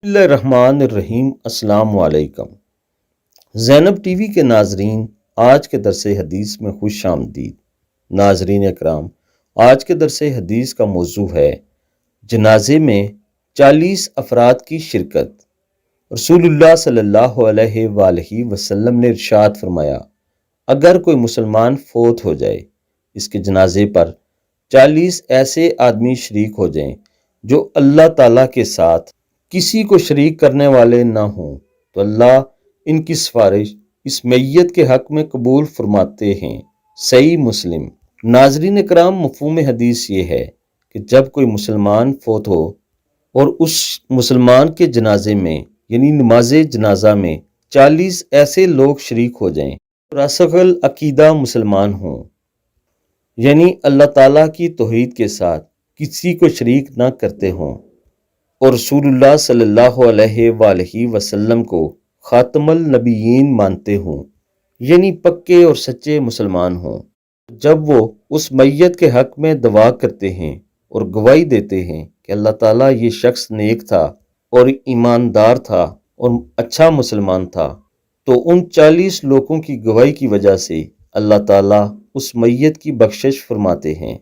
بسم اللہ الرحمن الرحیم۔ السلام علیکم زینب ٹی وی کے ناظرین، آج کے درس حدیث میں خوش آمدید۔ ناظرین اکرام، آج کے درس حدیث کا موضوع ہے جنازے میں 40 افراد کی شرکت۔ رسول اللہ صلی اللہ علیہ وآلہ وسلم نے ارشاد فرمایا، اگر کوئی مسلمان فوت ہو جائے، اس کے جنازے پر 40 ایسے آدمی شریک ہو جائیں جو اللہ تعالیٰ کے ساتھ کسی کو شریک کرنے والے نہ ہوں، تو اللہ ان کی سفارش اس میت کے حق میں قبول فرماتے ہیں۔ صحیح مسلم۔ ناظرین اکرام، مفہوم حدیث یہ ہے کہ جب کوئی مسلمان فوت ہو اور اس مسلمان کے جنازے میں یعنی نماز جنازہ میں 40 ایسے لوگ شریک ہو جائیں راسخ العقیدہ مسلمان ہوں، یعنی اللہ تعالیٰ کی توحید کے ساتھ کسی کو شریک نہ کرتے ہوں، اور رسول اللہ صلی اللہ علیہ وآلہ وسلم کو خاتم النبیین مانتے ہوں، یعنی پکے اور سچے مسلمان ہوں، جب وہ اس میت کے حق میں دعا کرتے ہیں اور گواہی دیتے ہیں کہ اللہ تعالیٰ یہ شخص نیک تھا اور ایماندار تھا اور اچھا مسلمان تھا، تو ان 40 لوگوں کی گواہی کی وجہ سے اللہ تعالیٰ اس میت کی بخشش فرماتے ہیں۔